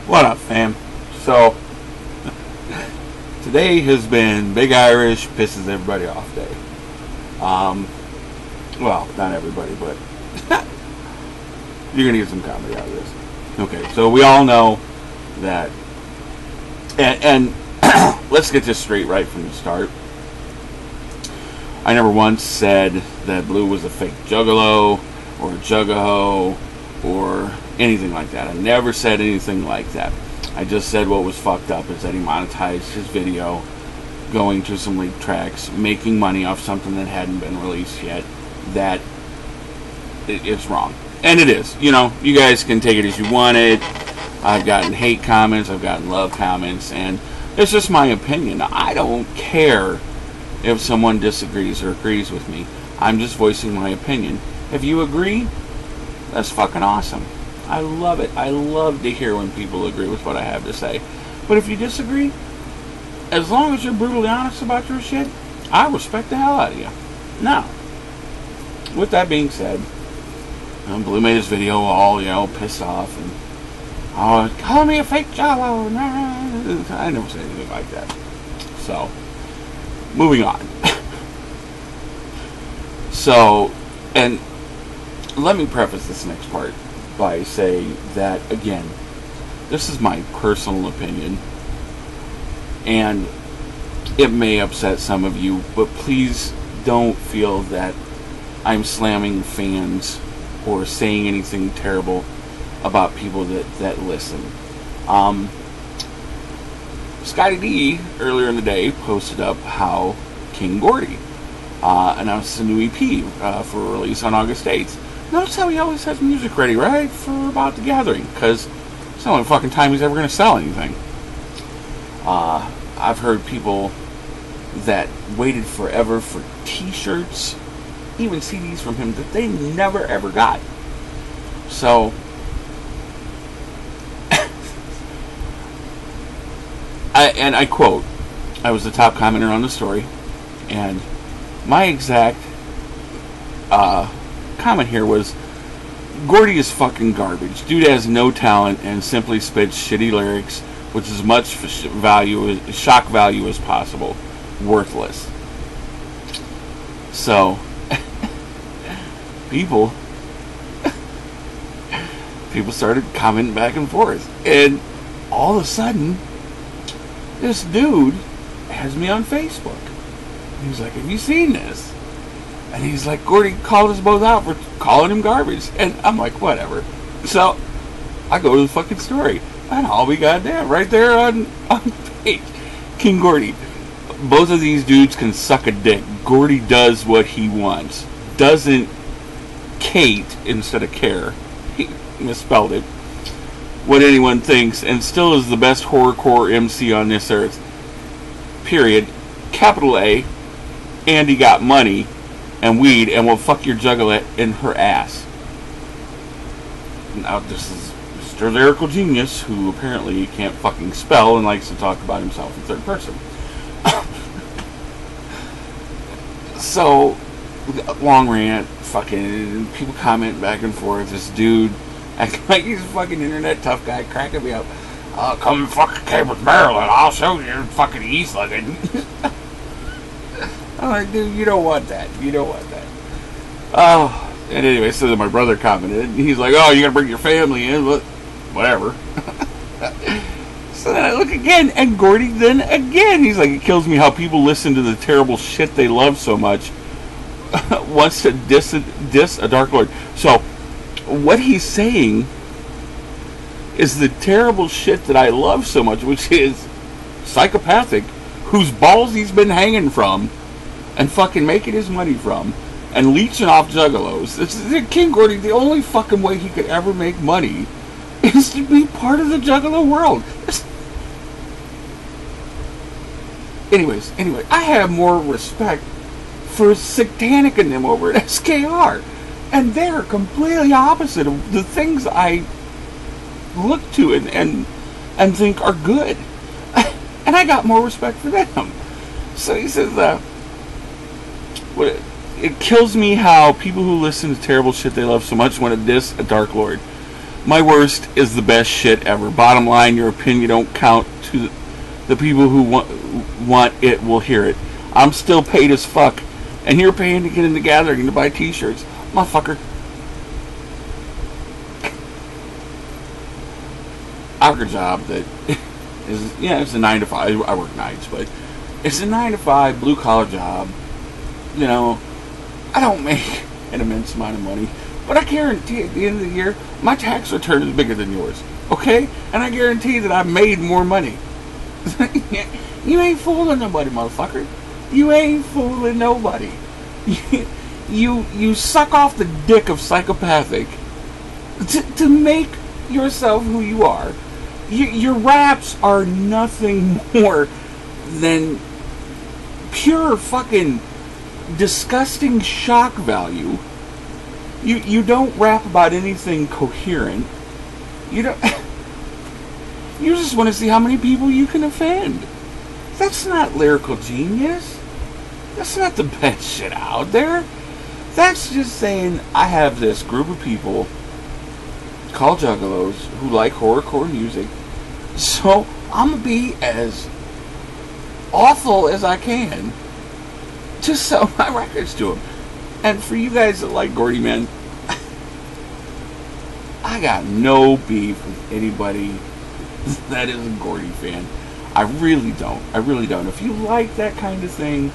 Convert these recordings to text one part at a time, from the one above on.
What up, fam? So, today has been Big Irish pisses everybody off day. Well, not everybody, but you're gonna get some comedy out of this. Okay, so we all know that, and let's get this straight right from the start. I never once said that Blue was a fake juggalo or a juggaho or anything like that. I never said anything like that. I just said what was fucked up is that he monetized his video going to some leaked tracks, making money off something that hadn't been released yet. That it's wrong. And it is. You know, you guys can take it as you want it. I've gotten hate comments, I've gotten love comments, and it's just my opinion. I don't care if someone disagrees or agrees with me. I'm just voicing my opinion. If you agree, that's fucking awesome. I love it. I love to hear when people agree with what I have to say. But if you disagree, as long as you're brutally honest about your shit, I respect the hell out of you. Now, with that being said, Blue made his video all, pissed off and, call me a fake jello. I never said anything like that. So, moving on. So, and let me preface this next part by saying that, again, this is my personal opinion, and it may upset some of you, but please don't feel that I'm slamming fans or saying anything terrible about people that listen. Scotty D earlier in the day posted up how King Gordy announced a new EP for release on August 8th. Notice how he always has music ready right for about the gathering, because it's the only fucking time he's ever going to sell anything. I've heard people that waited forever for t-shirts, even CDs from him that they never ever got. So I quote, I was the top commenter on the story, and my exact comment here was, Gordy is fucking garbage. Dude has no talent and simply spits shitty lyrics, which is as much shock value as possible. Worthless. So, people started commenting back and forth, and all of a sudden, this dude has me on Facebook. He's like, have you seen this? And he's like, Gordy called us both out for calling him garbage. And I'm like, whatever. So, I go to the fucking story. And I'll be goddamn right there on the page. King Gordy. Both of these dudes can suck a dick. Gordy does what he wants. Doesn't Kate instead of care. He misspelled it. What anyone thinks, and still is the best horrorcore MC on this earth. Period. Capital A. And he got money and weed and will fuck your juggalo in her ass. Now, this is Mr. Lyrical Genius, who apparently can't fucking spell and likes to talk about himself in third person. So, long rant, fucking people comment back and forth. This dude acting like he's a fucking internet tough guy, cracking me up. Come and fucking came with Maryland, I'll show you fucking East looking. I'm like, dude, you don't want that. You don't want that. Oh, and anyway, so then my brother commented, and he's like, oh, you gotta bring your family in, whatever. So then I look again, and Gordy then again, he's like, it kills me how people listen to the terrible shit they love so much, wants to diss a Dark Lord. So, what he's saying is the terrible shit that I love so much, which is psychopathic, whose balls he's been hanging from, and fucking making his money from, and leeching off juggalos. King Gordy, the only fucking way he could ever make money is to be part of the juggalo world. Anyway, I have more respect for Satanic and them over at SKR. And they're completely opposite of the things I look to and think are good. And I got more respect for them. So he says, it kills me how people who listen to terrible shit they love so much want to diss a Dark Lord. My worst is the best shit ever. Bottom line, your opinion don't count to the people who want it will hear it. I'm still paid as fuck, and you're paying to get in the gathering to buy t-shirts. Motherfucker. I work a job that is, yeah, it's a 9 to 5. I work nights, but it's a 9 to 5 blue collar job. You know, I don't make an immense amount of money, but I guarantee at the end of the year, my tax return is bigger than yours. Okay? And I guarantee that I've made more money. You ain't fooling nobody, motherfucker. You ain't fooling nobody. You suck off the dick of psychopathic to make yourself who you are. Your raps are nothing more than pure fucking disgusting shock value. You don't rap about anything coherent. You don't. You just want to see how many people you can offend. That's not lyrical genius. That's not the best shit out there. That's just saying, I have this group of people called Juggalos who like horrorcore music, so I'm gonna be as awful as I can to sell my records to them. And for you guys that like Gordy, man, I got no beef with anybody that is a Gordy fan. I really don't. I really don't. If you like that kind of thing,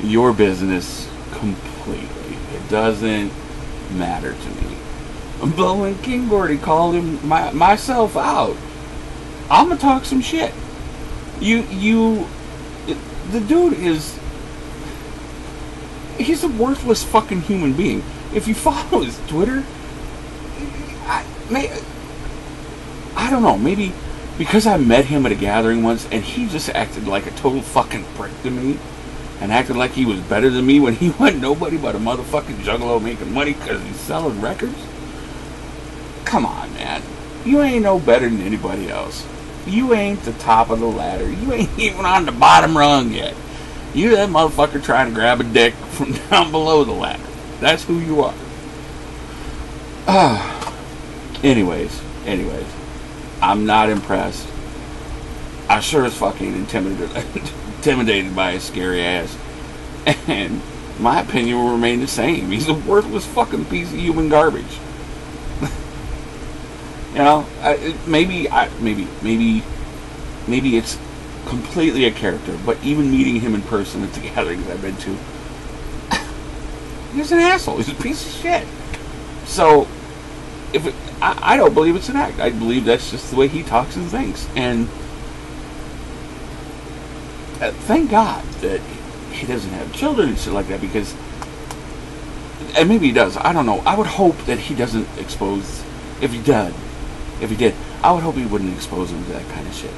your business completely. It doesn't matter to me. But when King Gordy called him myself out, I'm gonna talk some shit. The dude is, he's a worthless fucking human being. If you follow his Twitter, I don't know, maybe because I met him at a gathering once and he just acted like a total fucking prick to me and acted like he was better than me when he wasn't nobody but a motherfucking juggalo making money because he's selling records. Come on, man. You ain't no better than anybody else. You ain't the top of the ladder. You ain't even on the bottom rung yet. You that motherfucker trying to grab a dick from down below the ladder. That's who you are. Anyways. I'm not impressed. I sure as fucking intimidated by his scary ass. And my opinion will remain the same. He's a worthless fucking piece of human garbage. You know, maybe it's completely a character, but even meeting him in person at the gatherings I've been to, he's an asshole. He's a piece of shit. So, I don't believe it's an act. I believe that's just the way he talks and thinks. And thank God that he doesn't have children and shit like that, because, and maybe he does, I don't know. I would hope that he doesn't expose, if he did, I would hope he wouldn't expose him to that kind of shit.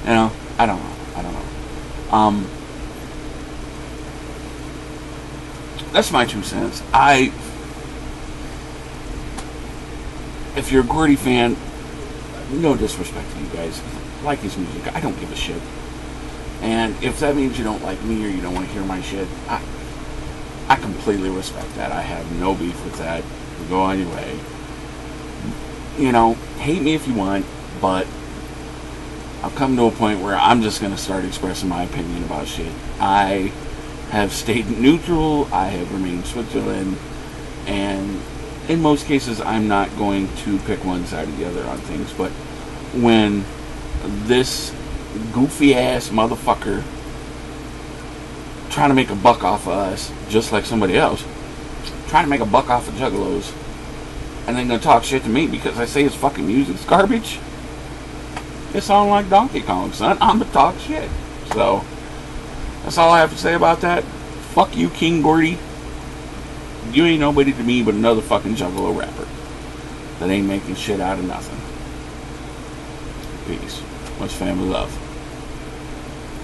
You know? I don't know. That's my 2 cents. If you're a Gordy fan, no disrespect to you guys, like his music, I don't give a shit. And if that means you don't like me or you don't want to hear my shit, I completely respect that. I have no beef with that. Go on your way. You know, hate me if you want, but I've come to a point where I'm just going to start expressing my opinion about shit. I have stayed neutral, I have remained Switzerland, and in most cases I'm not going to pick one side or the other on things, but when this goofy ass motherfucker trying to make a buck off of us, just like somebody else, trying to make a buck off of Juggalos, and then gonna talk shit to me because I say his fucking music's garbage, it's on like Donkey Kong, son. I'm gonna talk shit. So, that's all I have to say about that. Fuck you, King Gordy. You ain't nobody to me but another fucking Juggalo rapper that ain't making shit out of nothing. Peace. Much family love.